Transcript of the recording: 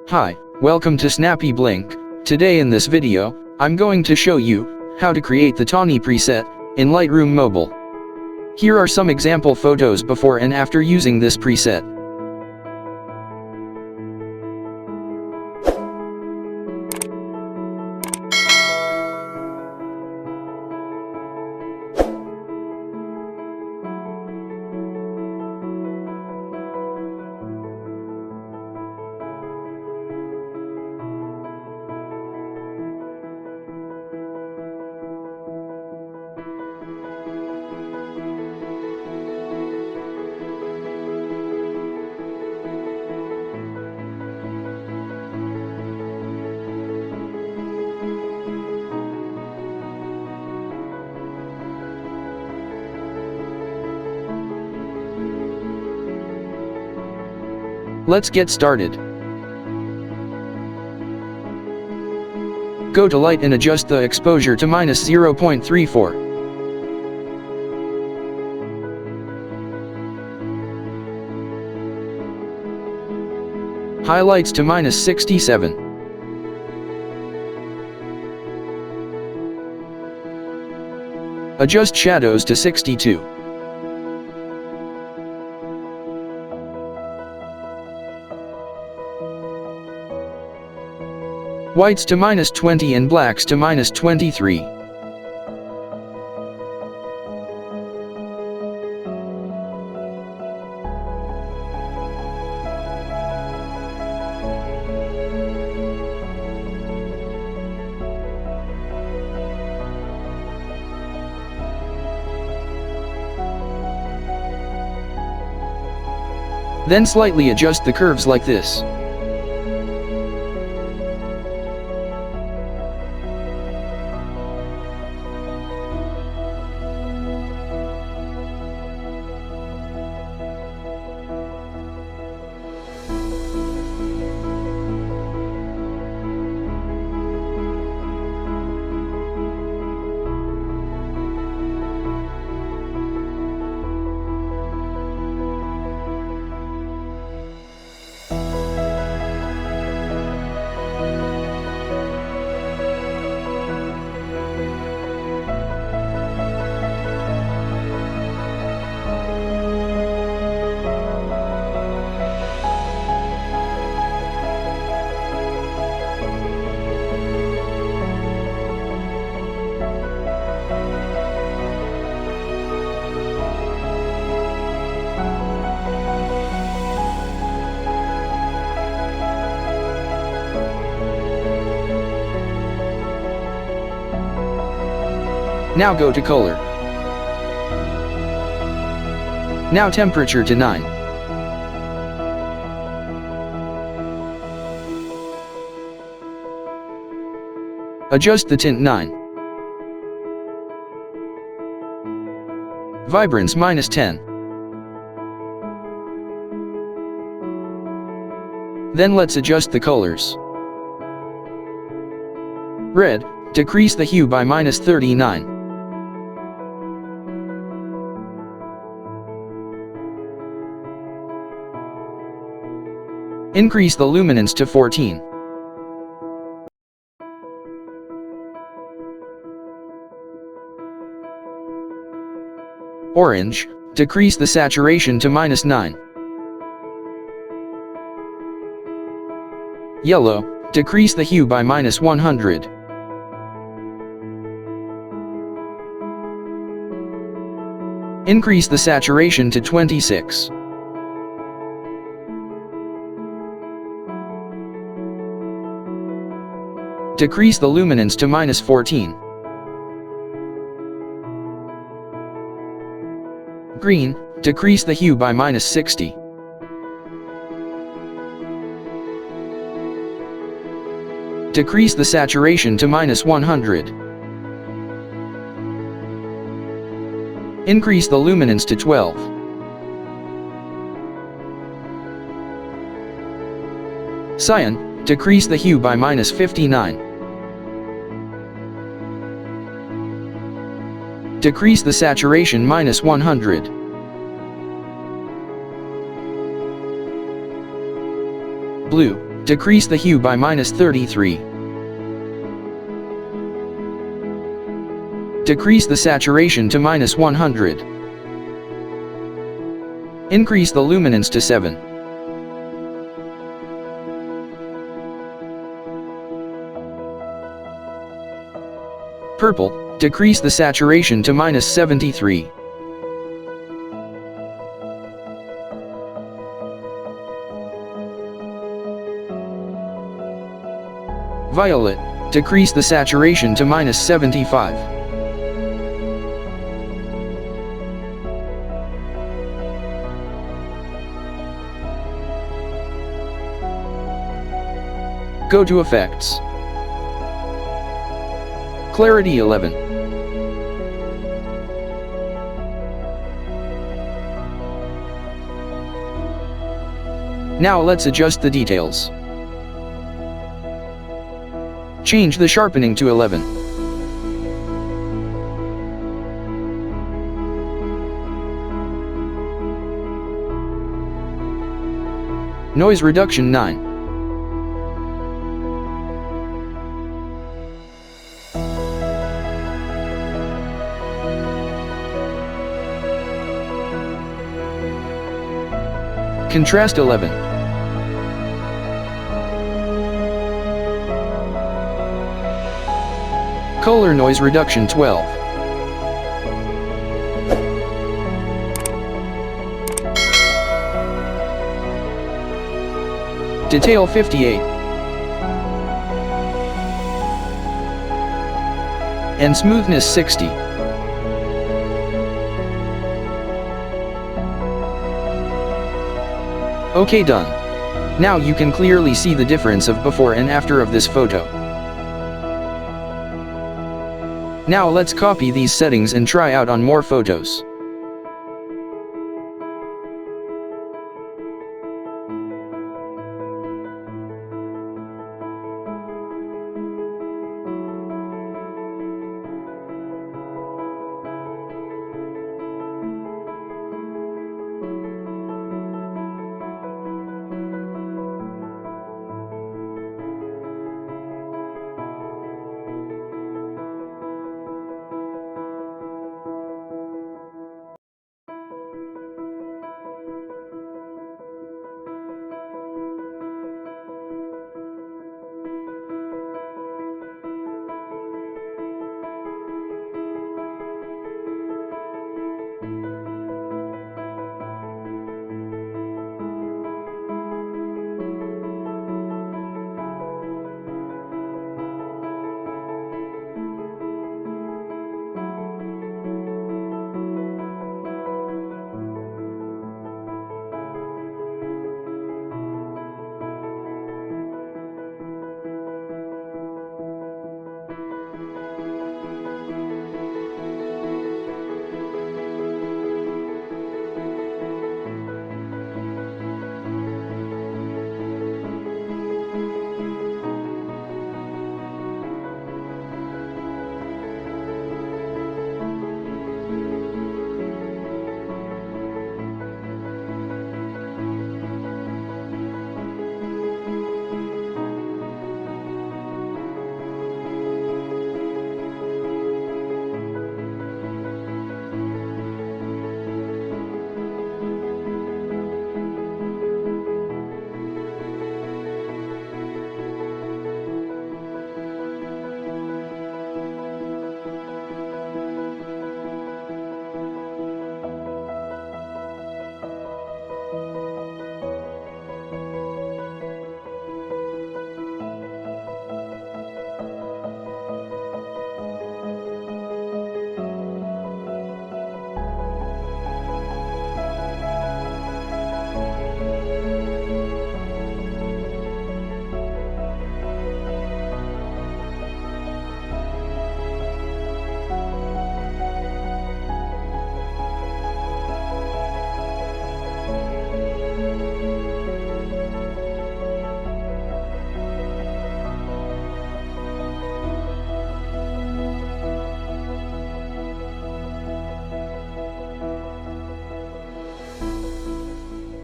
Hi, welcome to Snappy Blink. Today in this video, I'm going to show you how to create the Tawny preset in Lightroom Mobile. Here are some example photos before and after using this preset. Let's get started. Go to Light and adjust the exposure to -0.34. Highlights to -67. Adjust shadows to 62. Whites to -20 and blacks to -23. Then slightly adjust the curves like this. Now go to color. Now temperature to 9. Adjust the tint 9. Vibrance -10. Then let's adjust the colors. Red, decrease the hue by -39. Increase the luminance to 14. Orange, decrease the saturation to -9. Yellow, decrease the hue by -100. Increase the saturation to 26. Decrease the luminance to -14. Green, decrease the hue by -60. Decrease the saturation to -100. Increase the luminance to 12. Cyan, decrease the hue by -59. Decrease the saturation -100. Blue, Decrease the hue by -33. Decrease the saturation to -100. Increase the luminance to 7. Purple, decrease the saturation to -73. Violet, decrease the saturation to -75. Go to Effects. Clarity 11. Now let's adjust the details. Change the sharpening to 11. Noise reduction 9. Contrast 11. Color noise reduction 12. Detail 58. And smoothness 60. Okay, done. Now you can clearly see the difference of before and after of this photo. Now let's copy these settings and try out on more photos.